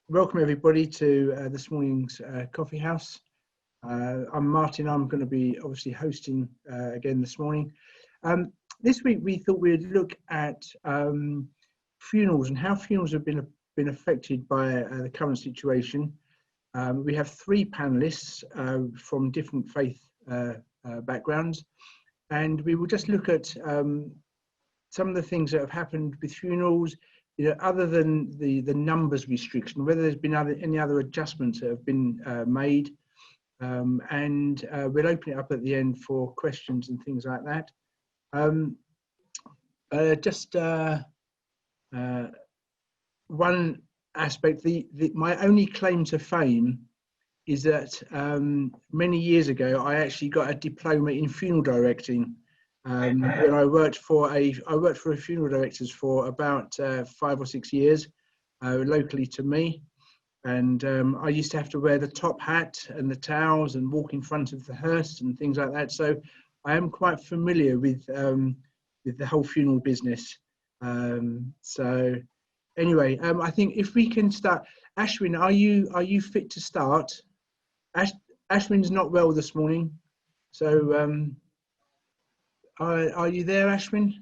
Welcome everybody to this morning's coffee house. I'm Martin. I'm going to be obviously hosting again this morning. This week we thought we'd look at funerals and how funerals have been affected by the current situation. We have three panelists from different faith backgrounds, and we will just look at some of the things that have happened with funerals, other than the numbers restriction, whether there's been any other adjustments that have been made, and we'll open it up at the end for questions and things like that. One aspect, my only claim to fame is that many years ago I actually got a diploma in funeral directing. When I worked for a funeral directors for about 5 or 6 years, locally to me, and I used to have to wear the top hat and the towels and walk in front of the hearse and things like that. So I am quite familiar with the whole funeral business. So anyway, I think if we can start, Ashwin, are you fit to start? Ashwin's not well this morning, so. Are you there, Ashwin?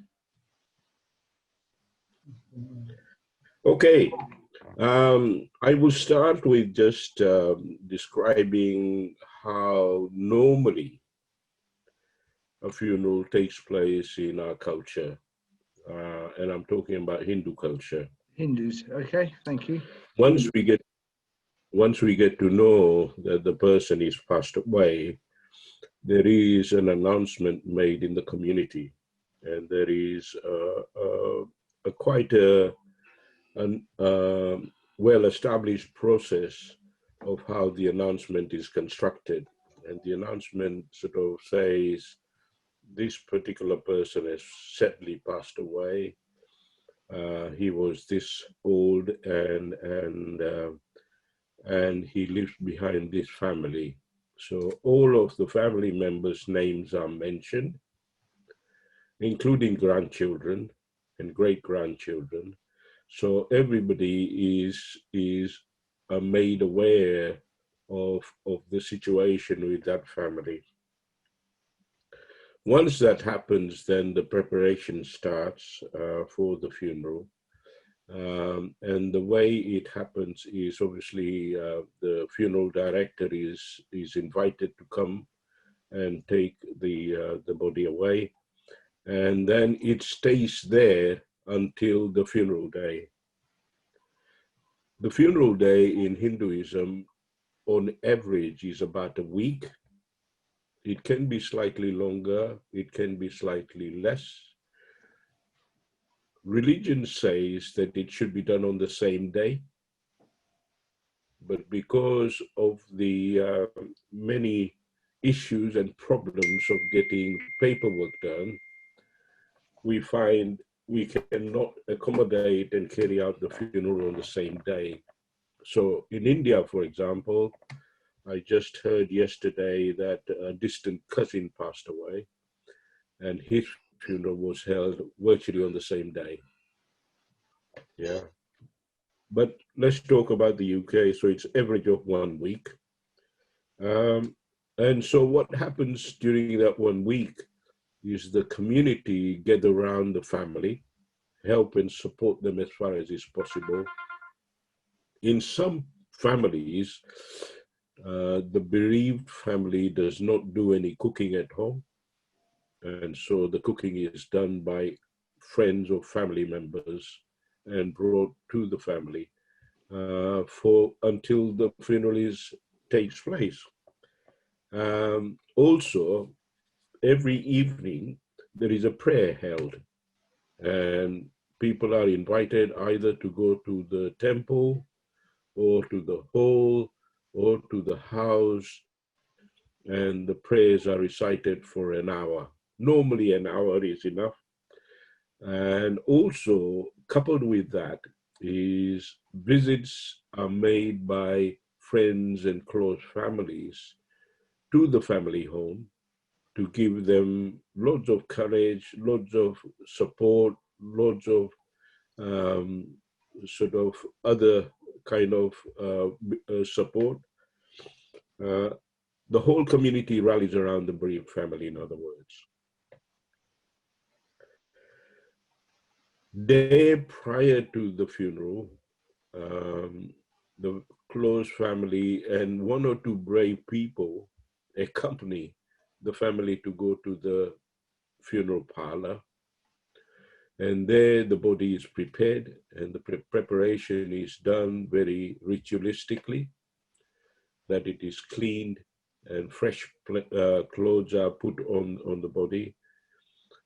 Okay. I will start with just describing how normally a funeral takes place in our culture. And I'm talking about Hindu culture. Hindus, okay, thank you. Once we get to know that the person is passed away, there is an announcement made in the community, and there is quite a well-established process of how the announcement is constructed. And the announcement sort of says, this particular person has sadly passed away. He was this old, and he lives behind this family. So all of the family members' names are mentioned, including grandchildren and great-grandchildren. So everybody is made aware of the situation with that family. Once that happens, then the preparation starts for the funeral. And the way it happens is obviously the funeral director is invited to come and take the body away, and then it stays there until the funeral day. The funeral day in Hinduism, on average, is about a week. It can be slightly longer, it can be slightly less. Religion says that it should be done on the same day, but because of the many issues and problems of getting paperwork done, we find we cannot accommodate and carry out the funeral on the same day. So in India, for example, I just heard yesterday that a distant cousin passed away, and his funeral was held virtually on the same day. Yeah. But let's talk about the UK. So it's average of 1 week. And so what happens during that 1 week is the community gather around the family, help and support them as far as is possible. In some families, the bereaved family does not do any cooking at home. And so the cooking is done by friends or family members and brought to the family until the funeral takes place. Also, every evening there is a prayer held, and people are invited either to go to the temple or to the hall or to the house, and the prayers are recited for an hour. Normally an hour is enough. And also, coupled with that is visits are made by friends and close families to the family home to give them loads of courage, loads of support, loads of sort of other kind of support. The whole community rallies around the bereaved family, in other words. Day prior to the funeral, the close family and one or two brave people accompany the family to go to the funeral parlor. And there the body is prepared and the preparation is done very ritualistically, that it is cleaned and fresh clothes are put on the body,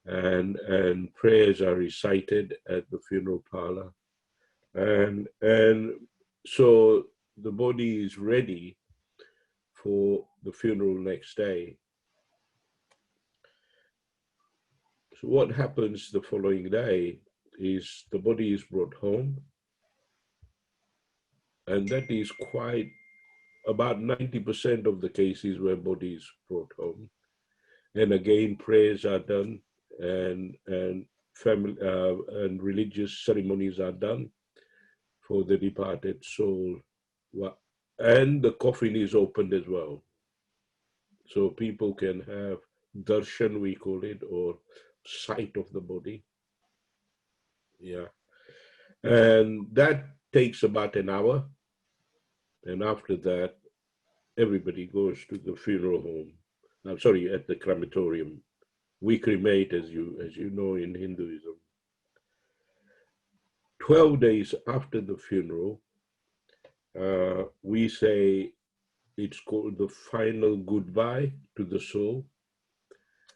and prayers are recited at the funeral parlor. And so the body is ready for the funeral next day. So what happens the following day is the body is brought home, and that is quite about 90% of the cases where body is brought home. And again, prayers are done, and family and religious ceremonies are done for the departed soul, and the coffin is opened as well, so people can have darshan, we call it, or sight of the body. Yeah, and that takes about an hour, and after that, everybody goes to the funeral home. I'm sorry, at the crematorium. We cremate, as you know, in Hinduism. 12 days after the funeral, we say it's called the final goodbye to the soul.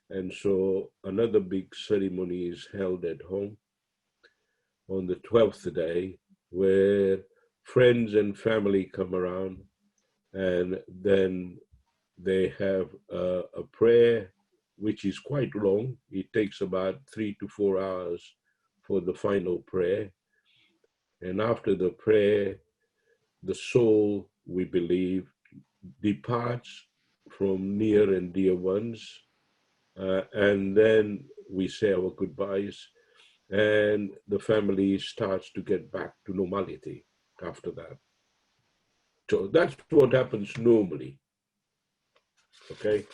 And so another big ceremony is held at home on the 12th day, where friends and family come around, and then they have a prayer, which is quite long. It takes about 3 to 4 hours for the final prayer. And after the prayer, the soul, we believe, departs from near and dear ones, and then we say our goodbyes, and the family starts to get back to normality after that. So that's what happens normally. Okay.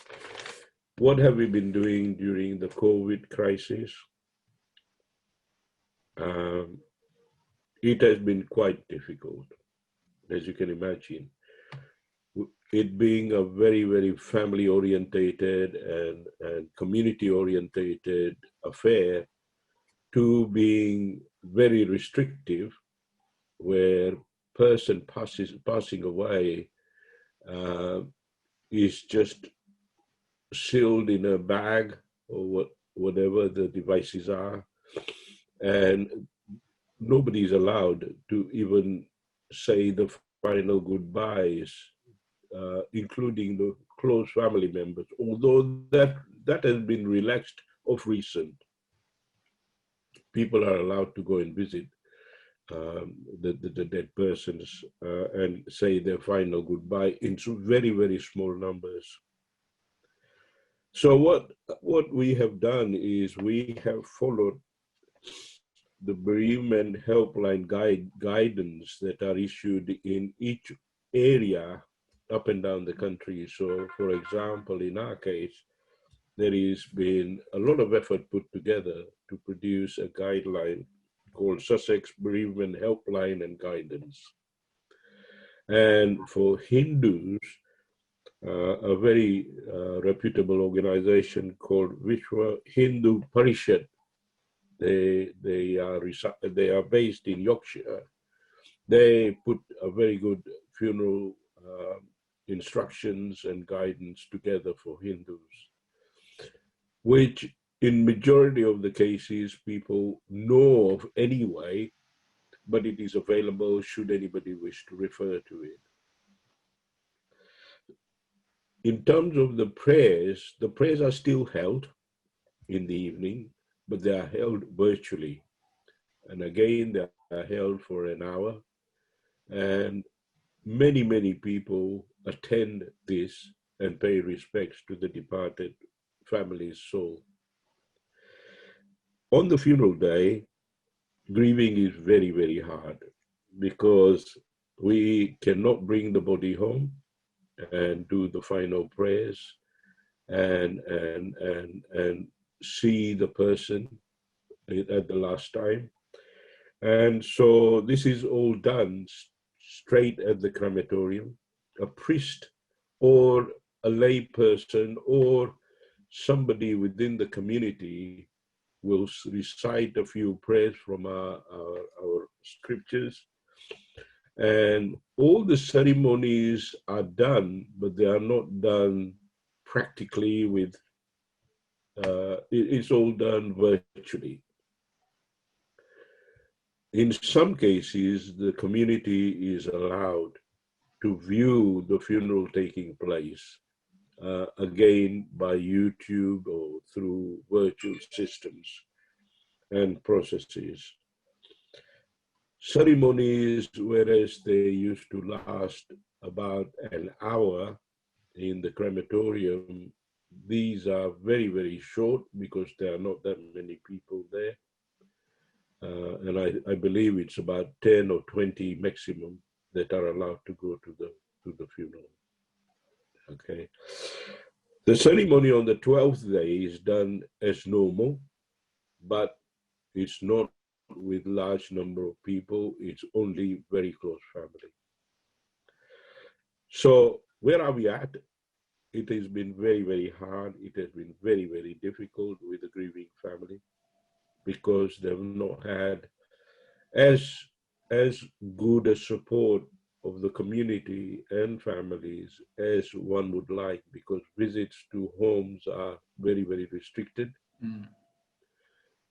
What have we been doing during the COVID crisis? It has been quite difficult, as you can imagine. It being a very, very family-orientated and community-orientated affair, to being very restrictive, where person passing away is just sealed in a bag or whatever the devices are, and nobody is allowed to even say the final goodbyes, including the close family members, although that has been relaxed of recent. People are allowed to go and visit the dead persons and say their final goodbye in very, very small numbers. So what we have done is we have followed the bereavement helpline guidance that are issued in each area up and down the country. So, for example, in our case, there has been a lot of effort put together to produce a guideline called Sussex Bereavement Helpline and Guidance. And for Hindus, a very reputable organization called Vishwa Hindu Parishad, they are based in Yorkshire. They put a very good funeral instructions and guidance together for Hindus, which in majority of the cases people know of anyway, but it is available should anybody wish to refer to it. In terms of the prayers are still held in the evening, but they are held virtually. And again, they are held for an hour. And many, many people attend this and pay respects to the departed family's soul. On the funeral day, grieving is very, very hard, because we cannot bring the body home and do the final prayers and see the person at the last time. And so this is all done straight at the crematorium. A priest or a lay person or somebody within the community will recite a few prayers from our scriptures. And all the ceremonies are done, but they are not done practically with, it's all done virtually. In some cases, the community is allowed to view the funeral taking place, again, by YouTube or through virtual systems and processes. Ceremonies, whereas they used to last about an hour in the crematorium, these are very, very short because there are not that many people there. And I believe it's about 10 or 20 maximum that are allowed to go to the funeral. Okay. The ceremony on the 12th day is done as normal, but it's not with large number of people. It's only very close family. So where are we at? It has been very, very hard. It has been very, very difficult with the grieving family because they've not had as good a support of the community and families as one would like, because visits to homes are very, very restricted.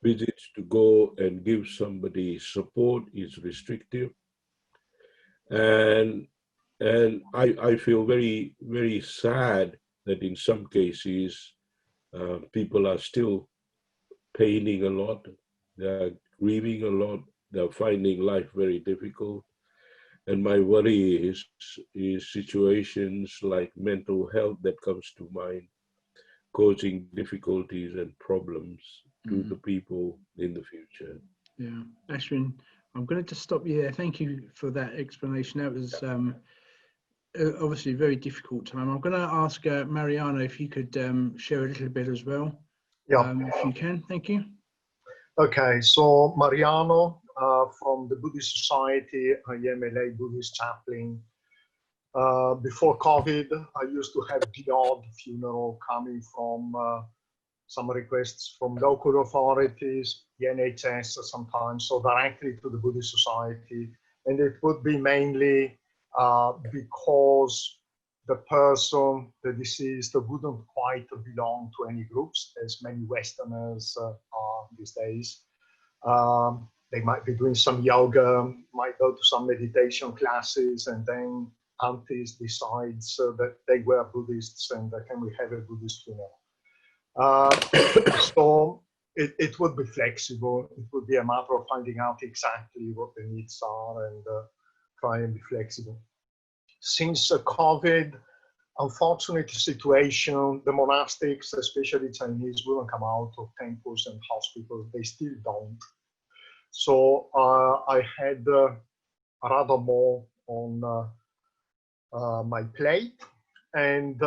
Visits to go and give somebody support is restrictive. And I feel very, very sad that in some cases, people are still paining a lot, they're grieving a lot, they're finding life very difficult. And my worry is situations like mental health that comes to mind, causing difficulties and problems to the people in the future. Yeah, Ashwin, I'm going to just stop you there. Thank you for that explanation. That was obviously a very difficult time. I'm going to ask Mariano if you could share a little bit as well. Yeah. If you can, thank you. Okay, so Mariano from the Buddhist Society, I am a lay Buddhist chaplain. Before COVID, I used to have the odd funeral coming from some requests from local authorities, the NHS sometimes, so directly to the Buddhist Society. And it would be mainly because the person, the deceased, wouldn't quite belong to any groups, as many Westerners are these days. They might be doing some yoga, might go to some meditation classes, and then aunties decides that they were Buddhists and can we have a Buddhist funeral. So it would be flexible. It would be a matter of finding out exactly what the needs are and try and be flexible. Since COVID, unfortunate situation, the monastics, especially Chinese, wouldn't come out of temples and hospitals. They still don't. So I had rather more on my plate, and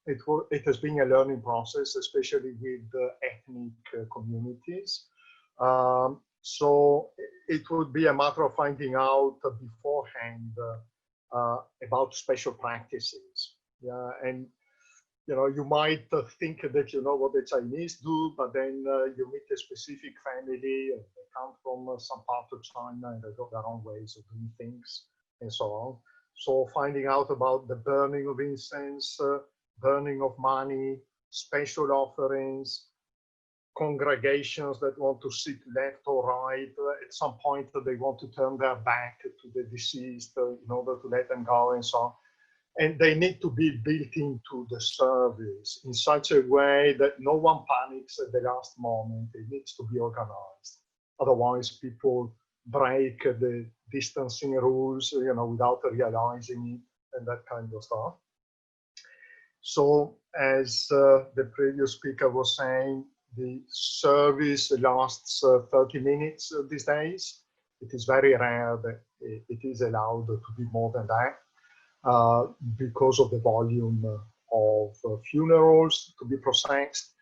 it has been a learning process, especially with ethnic communities. So it would be a matter of finding out beforehand about special practices. Yeah, and you know, you might think that you know what the Chinese do, but then you meet a specific family and they come from some part of China and they've got their own ways of doing things and so on. So finding out about the burning of incense, burning of money, special offerings, congregations that want to sit left or right. At some point they want to turn their back to the deceased in order to let them go and so on. And they need to be built into the service in such a way that no one panics at the last moment. It needs to be organized. Otherwise, people break the distancing rules, you know, without realizing it and that kind of stuff. So, as the previous speaker was saying, the service lasts 30 minutes these days. it is very rare that it is allowed to be more than that because of the volume of funerals to be processed.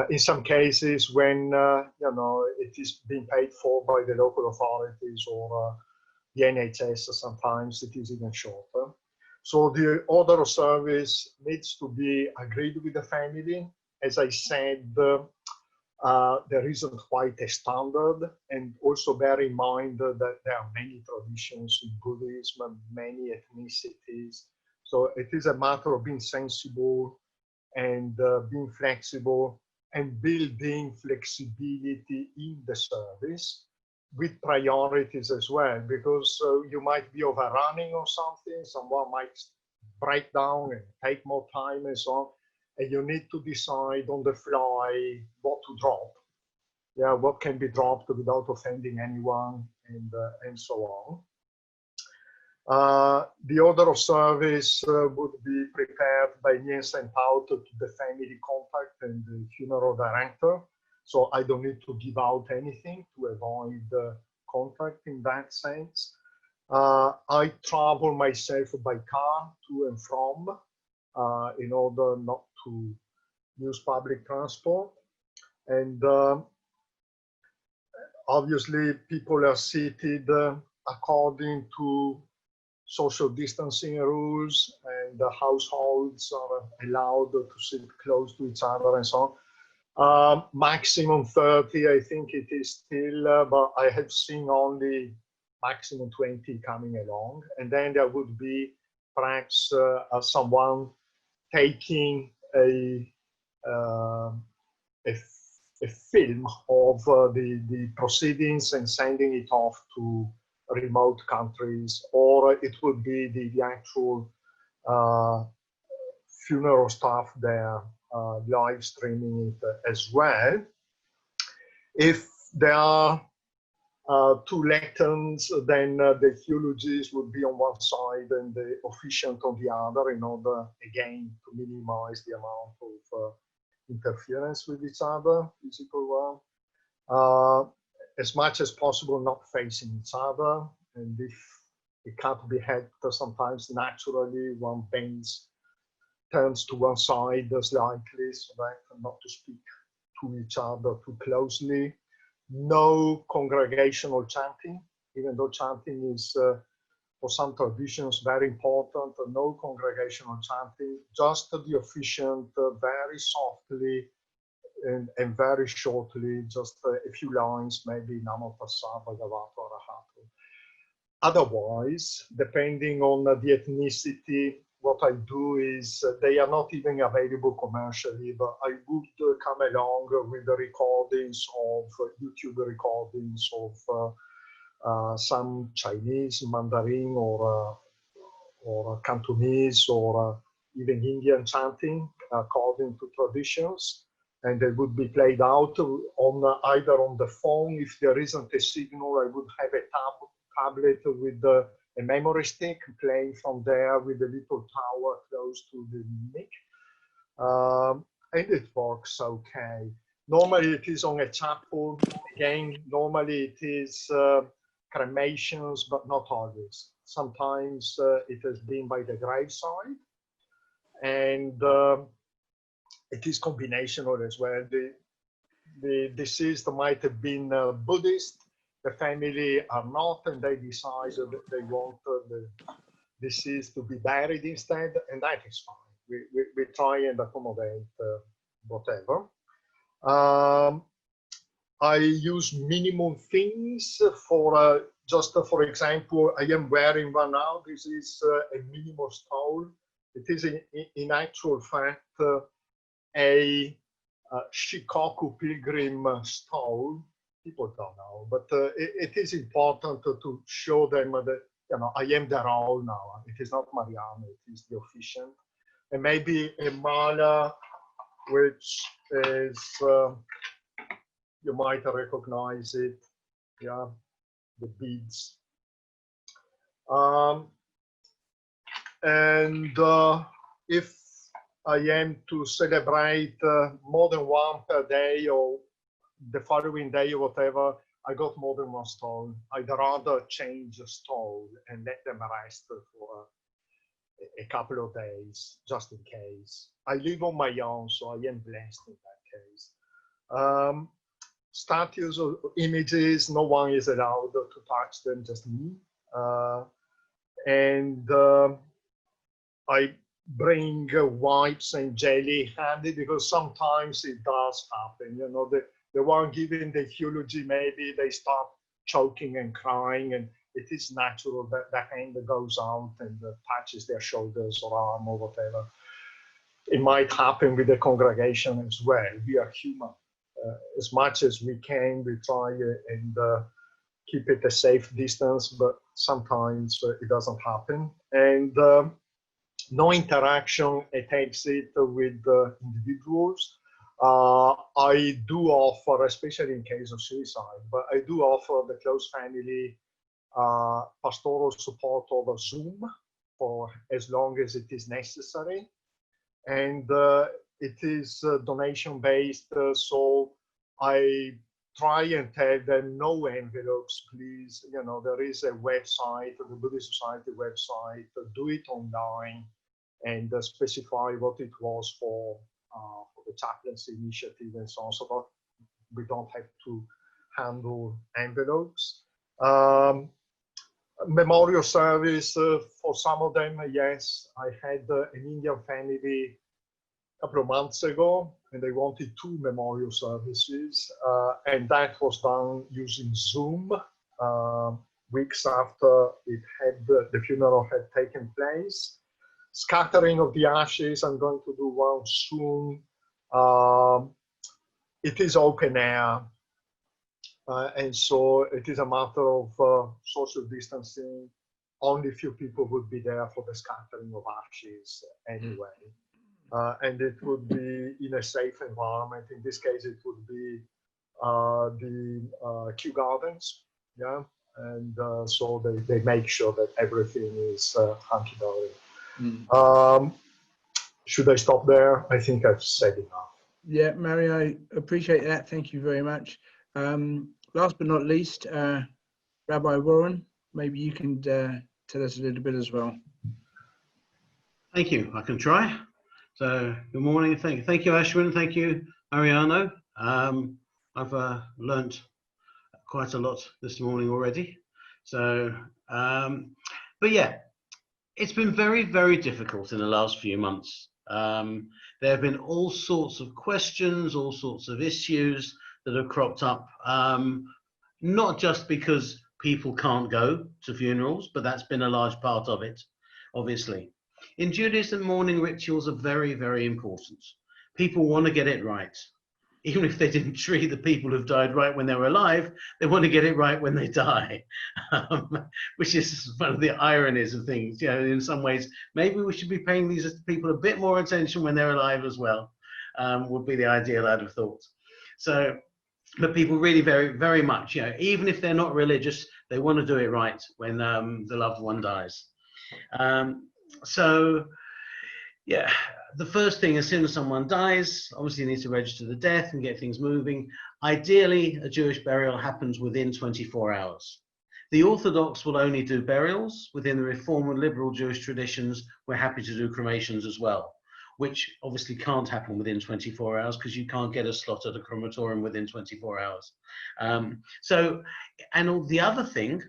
In some cases, when it is being paid for by the local authorities or the NHS, sometimes it is even shorter. So the order of service needs to be agreed with the family. As I said, there isn't quite a standard, and also bear in mind that there are many traditions in Buddhism, many ethnicities. So it is a matter of being sensible and being flexible and building flexibility in the service with priorities as well, because you might be overrunning or something, someone might break down and take more time and so on, and you need to decide on the fly what to drop. Yeah, what can be dropped without offending anyone, and so on. The order of service would be prepared by me and sent out to the family contact and the funeral director. So I don't need to give out anything to avoid contact in that sense. I travel myself by car to and from in order not to use public transport. And obviously people are seated according to social distancing rules, and the households are allowed to sit close to each other and so on. Maximum 30, I think it is still, but I have seen only maximum 20 coming along. And then there would be perhaps someone taking a film of the proceedings and sending it off to remote countries, or it would be the actual funeral staff there live streaming it as well. If there are two lecterns, then the eulogies would be on one side and the officiant on the other, in order again to minimize the amount of interference with each other, physical one. As much as possible, not facing each other. And if it can't be helped, sometimes naturally one turns to one side slightly, so that not to speak to each other too closely. No congregational chanting, even though chanting is for some traditions very important. No congregational chanting, just the officiant very softly and very shortly, just a few lines, maybe Namo Tassa Bhagavato Arahato. Otherwise, depending on the ethnicity, what I do is they are not even available commercially, but I would come along with the recordings of YouTube recordings of some Chinese, Mandarin, or Cantonese, or even Indian chanting according to traditions. And they would be played out on either on the phone. If there isn't a signal, I would have a tablet with a memory stick, playing from there with a little tower close to the mic. And it works okay. Normally it is on a chapel. Again, normally it is cremations, but not always. Sometimes it has been by the graveside. And it is combinational as well. The deceased might have been Buddhist, the family are not, and they decide that they want the deceased to be buried instead, and that is fine. We try and accommodate whatever. I use minimum things for, just for example, I am wearing one now. This is a minimal stole. It is in actual fact a Shikoku pilgrim stole. People don't know, but it is important to show them that, you know, I am their role now. It is not Mariano, it is the officiant. And maybe a mala, which is, you might recognize it, yeah, the beads. And if I am to celebrate more than one per day, or the following day or whatever, I got more than one stone. I'd rather change a stone and let them rest for a couple of days, just in case. I live on my own, so I am blessed in that case. Statues or images, no one is allowed to touch them, just me. I bring wipes and jelly handy because sometimes it does happen. You know, the one giving the eulogy, maybe they start choking and crying, and it is natural that the hand goes out and touches their shoulders or arm or whatever. It might happen with the congregation as well. We are human. As much as we can, we try and keep it a safe distance, but sometimes it doesn't happen. And no interaction at exit with individuals. I do offer, especially in case of suicide, but I do offer the close family pastoral support over Zoom for as long as it is necessary. And it is donation based, so I try and tell them no envelopes, please. You know, there is a website, the Buddhist Society website, do it online and specify what it was for the chaplaincy initiative and so on, so that we don't have to handle envelopes. Memorial service for some of them, yes. I had an Indian family a couple of months ago, and they wanted 2 memorial services, and that was done using Zoom weeks after the funeral had taken place. Scattering of the ashes, I'm going to do one soon. It is open air, and so it is a matter of social distancing. Only few people would be there for the scattering of ashes anyway. And it would be in a safe environment. In this case, it would be the Kew Gardens, yeah. And so they make sure that everything is hunky-dory. Should I stop there? I think I've said enough. Yeah, Mario, I appreciate that. Thank you very much. Last but not least, Rabbi Warren, maybe you can tell us a little bit as well. Thank you. I can try. So, good morning. Thank you, Ashwin. Thank you, Mariano. I've learnt quite a lot this morning already. So, but yeah, it's been very, very difficult in the last few months. There have been all sorts of questions, all sorts of issues that have cropped up, not just because people can't go to funerals, but that's been a large part of it, obviously. In Judaism, mourning rituals are very, very important. People want to get it right. Even if they didn't treat the people who've died right when they were alive, they want to get it right when they die, which is one of the ironies of things. You know, in some ways, maybe we should be paying these people a bit more attention when they're alive as well, would be the ideal, I'd have thought. So, but people really very, very much, you know, even if they're not religious, they want to do it right when the loved one dies. So, yeah, the first thing, as soon as someone dies, obviously you need to register the death and get things moving. Ideally, a Jewish burial happens within 24 hours. The Orthodox will only do burials. Within the Reform and Liberal Jewish traditions, we're happy to do cremations as well, which obviously can't happen within 24 hours because you can't get a slot at a crematorium within 24 hours. So, and the other thing,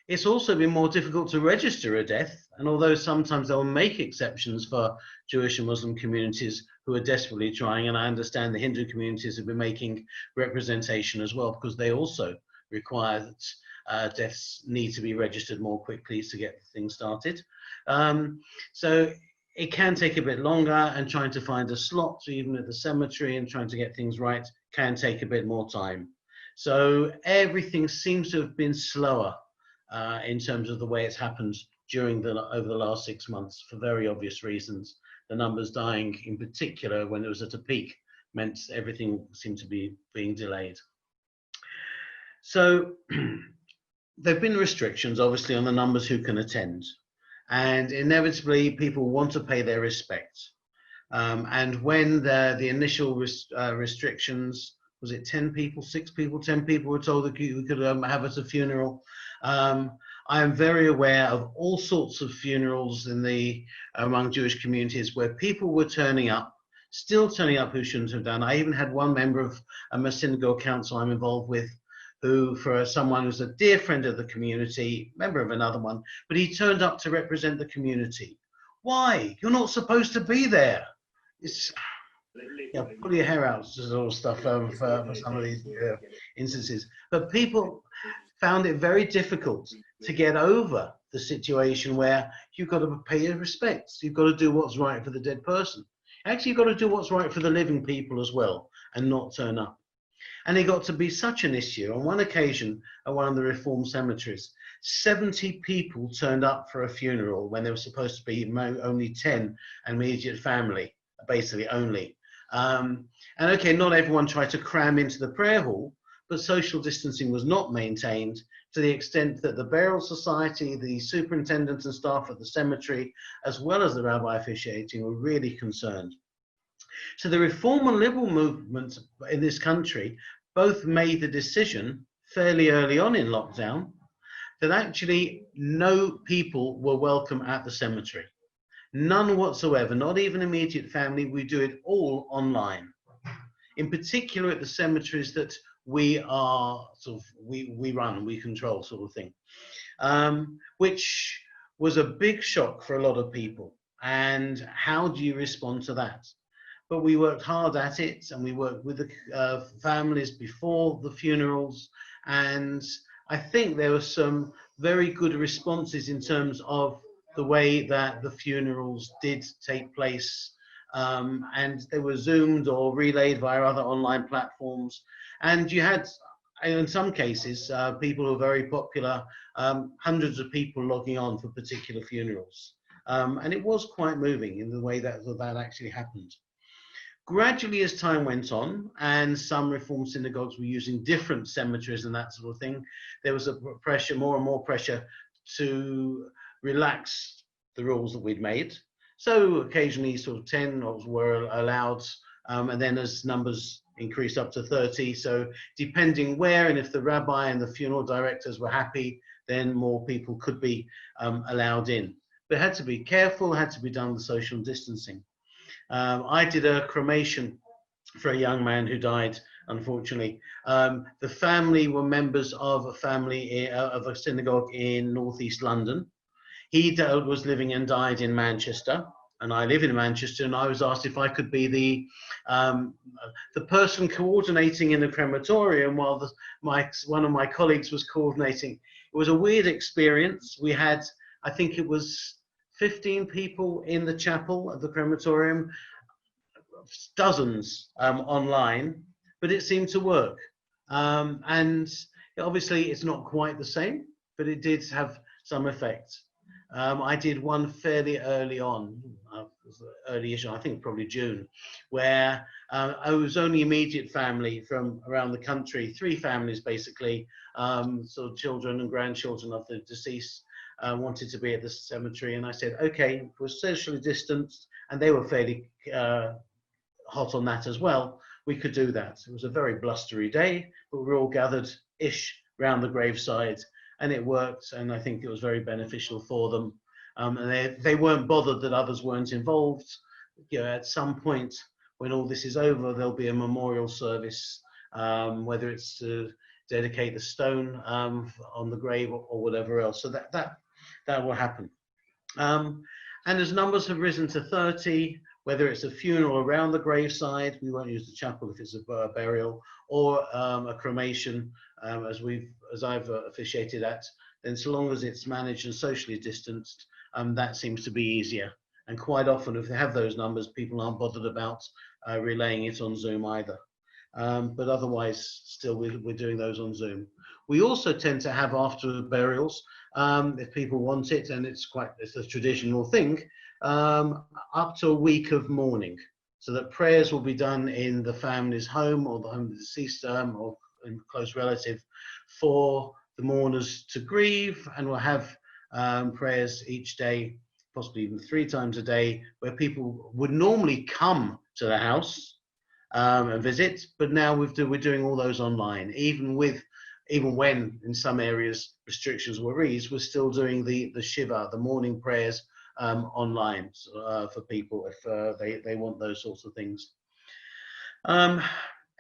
it's also been more difficult to register a death, and although sometimes they'll make exceptions for Jewish and Muslim communities who are desperately trying, and I understand the Hindu communities have been making representation as well, because they also require that deaths need to be registered more quickly to get things started. So it can take a bit longer, and trying to find a slot even at the cemetery and trying to get things right can take a bit more time. So everything seems to have been slower in terms of the way it's happened during over the last 6 months, for very obvious reasons. The numbers dying in particular when it was at a peak meant everything seemed to be being delayed. So there have been restrictions obviously on the numbers who can attend, and inevitably people want to pay their respects. And when the initial restrictions was it 10 people, 6 people, 10 people were told that we could have at a funeral. I am very aware of all sorts of funerals among Jewish communities where people were still turning up who shouldn't have done. I even had one member of a synagogue council I'm involved with who, for someone who's a dear friend of the community, member of another one, but he turned up to represent the community. Why? You're not supposed to be there. It's, pull your hair out, sort of stuff for some of these instances. But people found it very difficult to get over the situation where you've got to pay your respects. You've got to do what's right for the dead person. Actually, you've got to do what's right for the living people as well and not turn up. And it got to be such an issue. On one occasion, at one of the Reform cemeteries, 70 people turned up for a funeral when there was supposed to be only 10 immediate family, basically only. And okay, not everyone tried to cram into the prayer hall, but social distancing was not maintained to the extent that the Burial Society, the superintendents and staff at the cemetery, as well as the rabbi officiating, were really concerned. So the Reform and Liberal movements in this country both made the decision fairly early on in lockdown that actually no people were welcome at the cemetery. None whatsoever, not even immediate family. We do it all online. In particular at the cemeteries that we run, we control, sort of thing, which was a big shock for a lot of people. And how do you respond to that? But we worked hard at it, and we worked with the families before the funerals, and I think there were some very good responses in terms of the way that the funerals did take place, and they were zoomed or relayed via other online platforms. And you had, in some cases, people who were very popular, hundreds of people logging on for particular funerals. And it was quite moving in the way that actually happened. Gradually, as time went on, and some Reform synagogues were using different cemeteries and that sort of thing, there was a pressure, more and more pressure to relax the rules that we'd made. So occasionally sort of 10 were allowed, and then as numbers increased up to 30. So depending where, and if the rabbi and the funeral directors were happy, then more people could be allowed in. But it had to be careful, had to be done with social distancing. I did a cremation for a young man who died, unfortunately. The family were members of a synagogue in northeast London. He was living and died in Manchester, and I live in Manchester, and I was asked if I could be the person coordinating in the crematorium while one of my colleagues was coordinating. It was a weird experience. We had, I think it was 15 people in the chapel at the crematorium, dozens online, but it seemed to work. And obviously it's not quite the same, but it did have some effect. I did one fairly early on, early-ish, I think probably June, where I was only immediate family from around the country, 3 families basically, sort of children and grandchildren of the deceased, wanted to be at the cemetery, and I said, okay, we're socially distanced, and they were fairly hot on that as well. We could do that. It was a very blustery day, but we were all gathered-ish around the graveside, and it worked, and I think it was very beneficial for them. And they weren't bothered that others weren't involved. At some point when all this is over, there'll be a memorial service, whether it's to dedicate the stone on the grave or whatever else. So that will happen. And as numbers have risen to 30, whether it's a funeral around the graveside, we won't use the chapel if it's a burial, or a cremation, as I've officiated at, then so long as it's managed and socially distanced, that seems to be easier. And quite often, if they have those numbers, people aren't bothered about relaying it on Zoom either. But otherwise, still we're doing those on Zoom. We also tend to have after the burials, if people want it, and it's a traditional thing, up to a week of mourning, so that prayers will be done in the family's home or the home of the deceased or a close relative for the mourners to grieve, and we'll have prayers each day, possibly even 3 times a day, where people would normally come to the house and visit, but now we're doing all those online. Even when in some areas restrictions were eased, we're still doing the Shiva, the morning prayers, online for people if they want those sorts of things.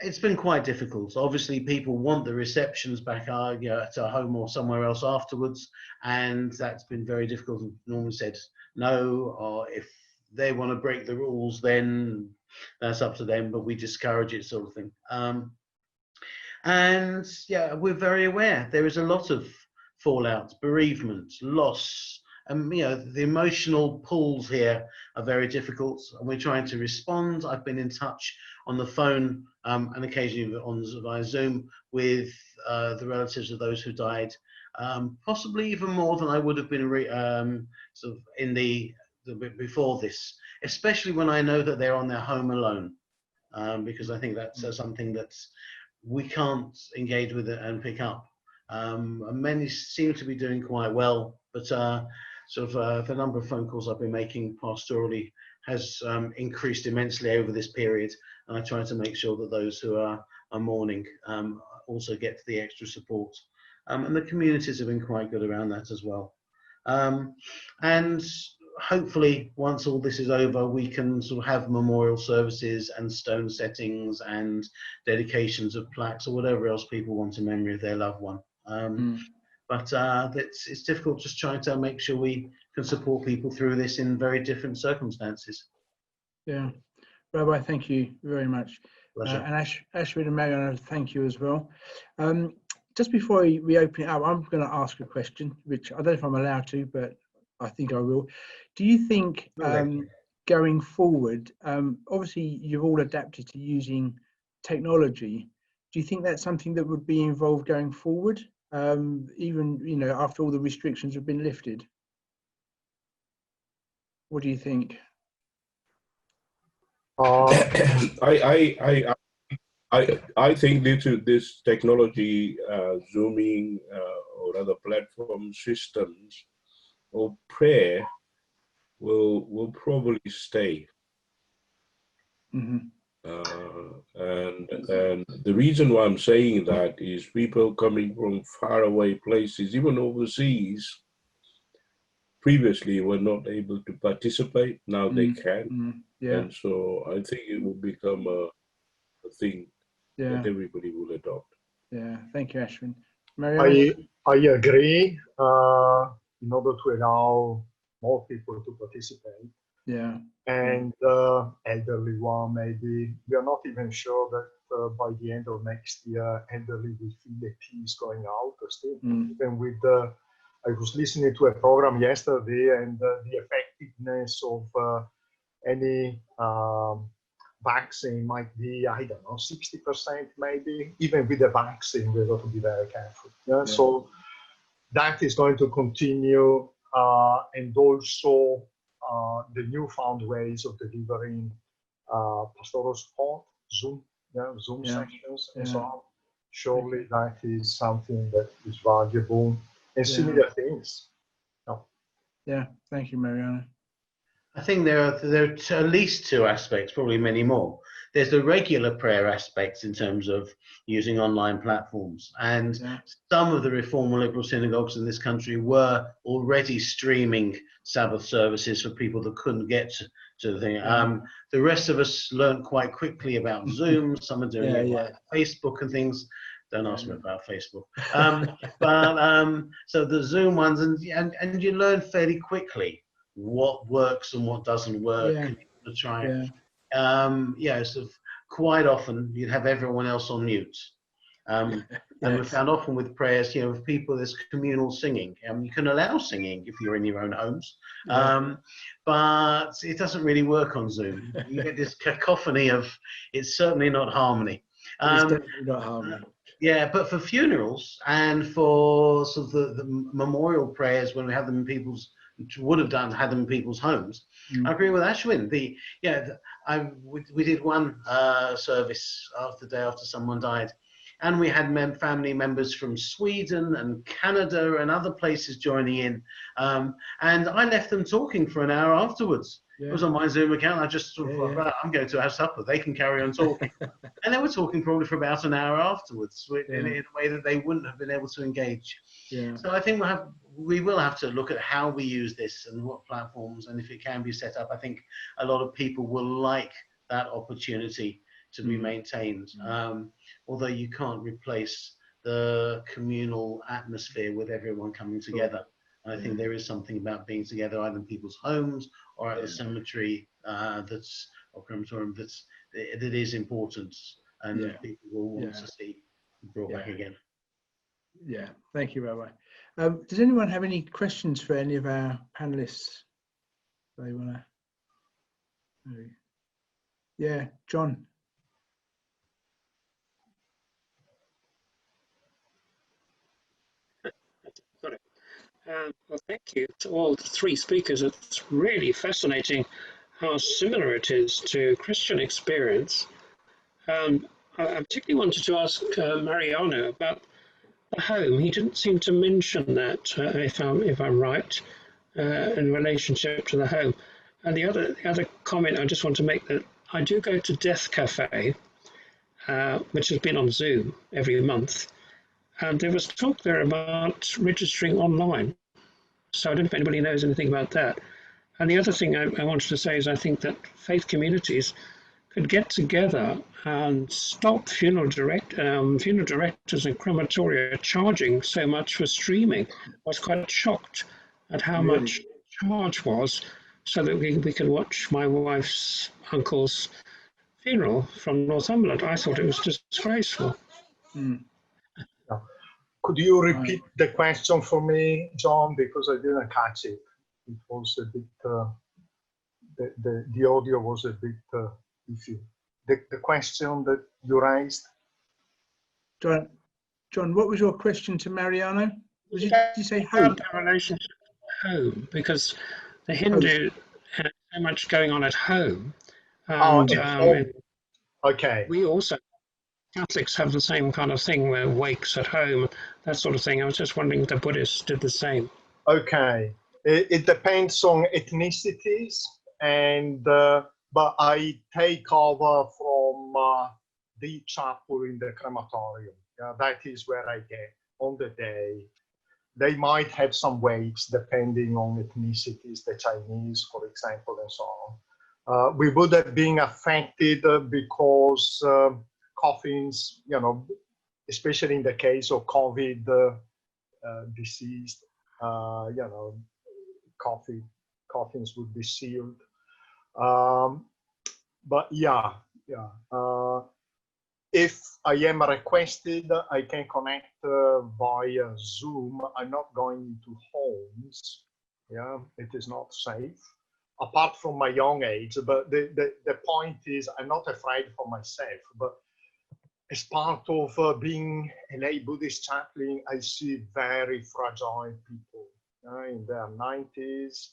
It's been quite difficult. Obviously, people want the receptions back at a home or somewhere else afterwards, and that's been very difficult. Normally said no, or if they want to break the rules, then that's up to them, but we discourage it, sort of thing. And yeah, we're very aware there is a lot of fallout, bereavement, loss, and the emotional pulls here are very difficult, and we're trying to respond. I've been in touch on the phone and occasionally via Zoom with the relatives of those who died, possibly even more than I would have been sort of in the bit before this, especially when I know that they're on their home alone, because I think that's something that we can't engage with it and pick up. And many seem to be doing quite well, but the number of phone calls I've been making pastorally has increased immensely over this period, and I try to make sure that those who are mourning also get the extra support. And the communities have been quite good around that as well. And hopefully, once all this is over, we can sort of have memorial services and stone settings and dedications of plaques or whatever else people want in memory of their loved one. But it's difficult just trying to make sure we can support people through this in very different circumstances. Yeah, Rabbi, thank you very much. Pleasure. And Ashwin and Mariano, thank you as well. Just before we open it up, I'm going to ask a question, which I don't know if I'm allowed to, but I think I will. Do you think going forward, obviously you've all adapted to using technology. Do you think that's something that would be involved going forward, even after all the restrictions have been lifted? What do you think? I think this technology, Zooming or other platform systems or prayer will probably stay. Mm-hmm. And the reason why I'm saying that is people coming from faraway places, even overseas, previously were not able to participate. Now they can. Yeah. And so I think it will become a thing that everybody will adopt. Yeah, thank you, Ashwin. Mariano? I agree. In order to allow more people to participate. Yeah. And elderly one, maybe. We are not even sure that by the end of next year, elderly will feel the peace going out. Still, even with I was listening to a program yesterday, and the effectiveness of any vaccine might be, I don't know, 60% maybe. Even with the vaccine, we've got to be very careful. Yeah? So that is going to continue, and also the newfound ways of delivering pastoral support, Zoom sessions, and so on. Surely that is something that is valuable, and similar things. Yeah, thank you, Mariano. I think there are at least two aspects, probably many more. There's the regular prayer aspects in terms of using online platforms, and some of the Reform and Liberal synagogues in this country were already streaming Sabbath services for people that couldn't get to the thing. The rest of us learned quite quickly about Zoom. Some are doing it like Facebook and things. Don't ask me about Facebook. So the Zoom ones, and you learn fairly quickly what works and what doesn't work. And you try sort of quite often you'd have everyone else on mute. And we found often with prayers, with people, there's communal singing. You can allow singing if you're in your own homes, but it doesn't really work on Zoom. You get this cacophony of, it's certainly not harmony. It's definitely not harmony. Yeah, but for funerals and for sort of the memorial prayers, when we have them in people's, had them in people's homes, I agree with Ashwin. We did one service the day after someone died, And we had family members from Sweden and Canada and other places joining in. And I left them talking for an hour afterwards. Yeah. It was on my Zoom account. I just sort of thought, right, I'm going to have supper. They can carry on talking. And they were talking probably for about an hour afterwards in a way that they wouldn't have been able to engage. Yeah. So I think we will have to look at how we use this and what platforms, and if it can be set up. I think a lot of people will like that opportunity to be maintained. Although you can't replace the communal atmosphere with everyone coming together. And I think there is something about being together either in people's homes or at a cemetery or crematorium that is important, and people will want to see brought back again. Yeah, thank you, Rabbi. Does anyone have any questions for any of our panelists? They want to? Yeah, John. Got it. Well, thank you to all the three speakers. It's really fascinating how similar it is to Christian experience. I particularly wanted to ask Mariano about the home. He didn't seem to mention that, if I'm right, in relationship to the home. And the other comment I just want to make, that I do go to Death Cafe, which has been on Zoom every month. And there was talk there about registering online. So I don't know if anybody knows anything about that. And the other thing I wanted to say is I think that faith communities could get together and stop funeral directors and crematoria charging so much for streaming. I was quite shocked at how much charge was, so that we could watch my wife's uncle's funeral from Northumberland. I thought it was disgraceful. Could you repeat the question for me, John, because I didn't catch it. It was a bit, the audio was a bit iffy. The question that you raised? John, what was your question to Mariano? Did you say home? The relationship to home, because the Hindu had so much going on at home. And, okay. We also, Catholics have the same kind of thing where wakes at home, that sort of thing. I was just wondering if the Buddhists did the same. Okay. It depends on ethnicities, and but I take over from the chapel in the crematorium. That is where I get on the day. They might have some wakes depending on ethnicities, the Chinese, for example, and so on. We would have been affected because coffins, especially in the case of COVID deceased, coffins would be sealed. But if I am requested, I can connect via Zoom. I'm not going into homes. It is not safe, apart from my young age. But the point is, I'm not afraid for myself. But as part of being a lay Buddhist chaplain, I see very fragile people in their 90s,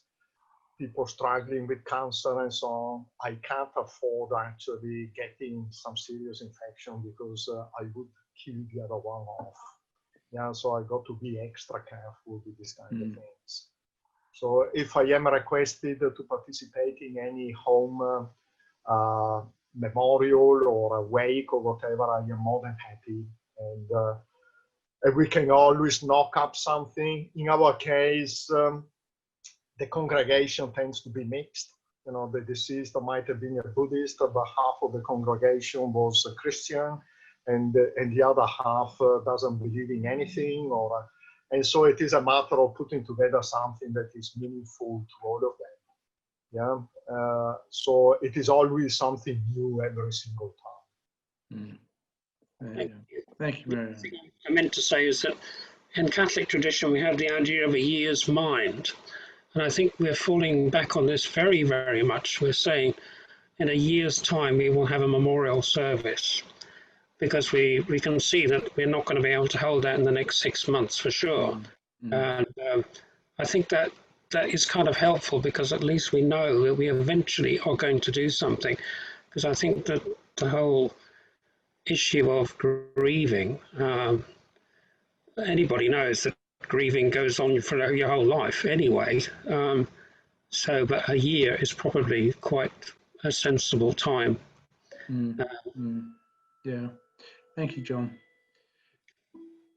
people struggling with cancer and so on. I can't afford actually getting some serious infection because I would kill the other one off. So I got to be extra careful with this kind of things. So if I am requested to participate in any home memorial or a wake or whatever, I am more than happy. And we can always knock up something. In our case, the congregation tends to be mixed. The deceased might have been a Buddhist, but half of the congregation was a Christian, and the other half doesn't believe in anything. And so it is a matter of putting together something that is meaningful to all of them. So it is always something new every single time. Thank you, Mariano. The thing I meant to say is that in Catholic tradition, we have the idea of a year's mind. And I think we're falling back on this very, very much. We're saying in a year's time, we will have a memorial service, because we can see that we're not going to be able to hold that in the next 6 months for sure. And I think that is kind of helpful, because at least we know that we eventually are going to do something. Because I think that the whole issue of grieving. Anybody knows that grieving goes on for your whole life anyway. But a year is probably quite a sensible time. Yeah. Thank you, John.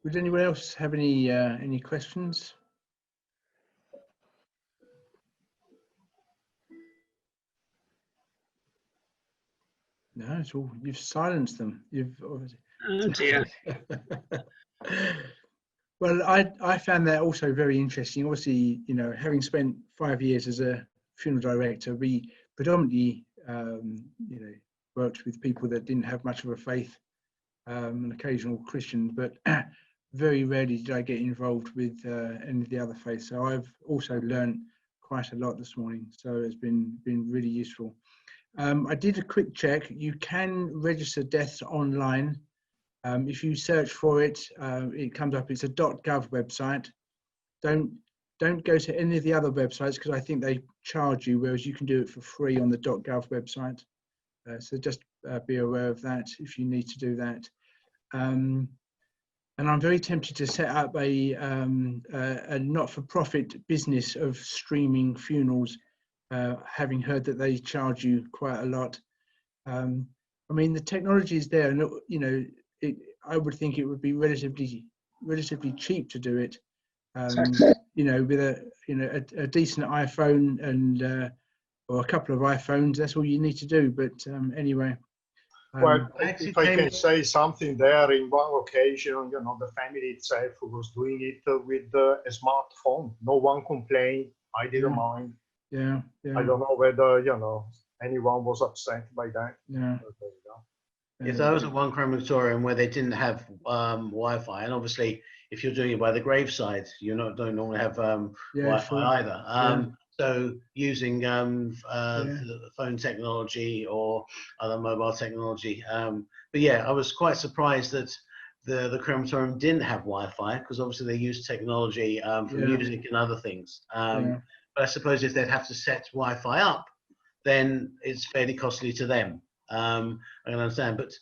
Would anyone else have any questions? No, it's all, you've silenced them. Oh dear. Well, I found that also very interesting. Obviously, you know, having spent 5 years as a funeral director, we predominantly, you know, worked with people that didn't have much of a faith, an occasional Christian, but very rarely did I get involved with any of the other faiths. So I've also learned quite a lot this morning. So it's been really useful. I did a quick check. You can register deaths online. If you search for it, it comes up. It's a .gov website. Don't go to any of the other websites because I think they charge you, whereas you can do it for free on the .gov website. So just be aware of that if you need to do that. And I'm very tempted to set up a not-for-profit business of streaming funerals, having heard that they charge you quite a lot. I mean, the technology is there, and you know, I would think it would be relatively cheap to do it. You know, with a decent iPhone and or a couple of iPhones, that's all you need to do. But anyway. Well, if I can say something there, in one occasion, you know, the family itself was doing it with a smartphone. No one complained. I didn't mind. Yeah. I don't know whether, you know, anyone was upset by that. Yeah. Yes, I was at one crematorium where they didn't have Wi-Fi, and obviously, if you're doing it by the graveside, you don't normally have Wi-Fi either. So using phone technology or other mobile technology. But yeah, I was quite surprised that the crematorium didn't have Wi-Fi, because obviously they use technology for music and other things. But I suppose if they'd have to set Wi-Fi up, then it's fairly costly to them. I can understand, but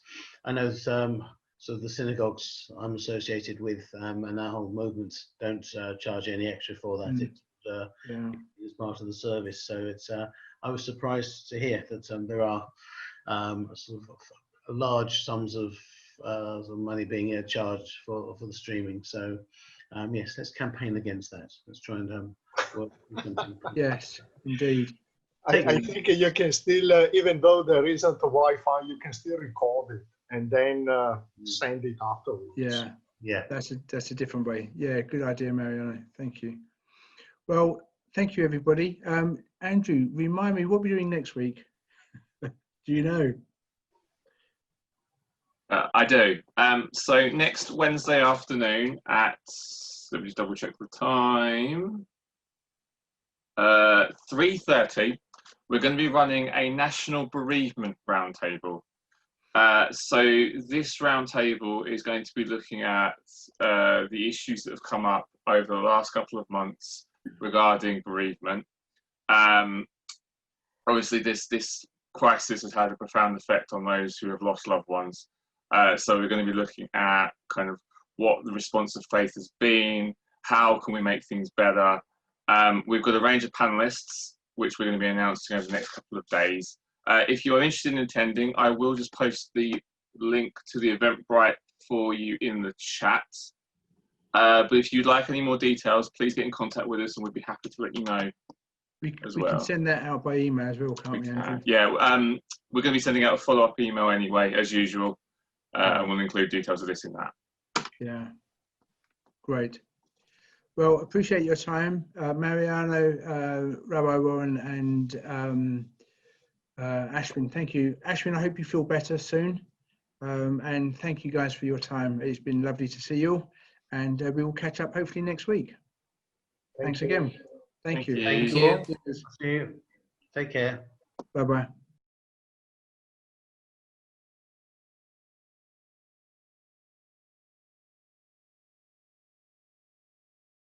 I know sort of the synagogues I'm associated with and our whole movement don't charge any extra for that. It's part of the service. So it's I was surprised to hear that there are sort of large sums of money being charged for the streaming. So yes, let's campaign against that. Let's try and work. Yes, indeed. I think you can still, even though there isn't a Wi-Fi, you can still record it and then send it afterwards. Yeah. That's a different way. Yeah, good idea, Mariano. Thank you. Well, thank you, everybody. Andrew, remind me what we're doing next week. Do you know? I do. So next Wednesday afternoon at, let me just double check the time, 3:30, we're going to be running a national bereavement roundtable. So this roundtable is going to be looking at the issues that have come up over the last couple of months regarding bereavement. Obviously, this crisis has had a profound effect on those who have lost loved ones. So we're going to be looking at kind of what the response of faith has been, how can we make things better. We've got a range of panelists, which we're going to be announcing over the next couple of days. If you're interested in attending, I will just post the link to the Eventbrite for you in the chat. But if you'd like any more details, please get in contact with us and we'd be happy to let you know we can send that out by email as well, can't we, Andrew? Yeah, we're going to be sending out a follow-up email anyway, as usual, and we'll include details of this in that. Yeah, great. Well, appreciate your time, Mariano, Rabbi Warren, and Ashwin. Thank you. Ashwin, I hope you feel better soon. And thank you guys for your time. It's been lovely to see you. And we will catch up hopefully next week. Thanks again. Thank you. Thank you. See you. Take care. Bye-bye.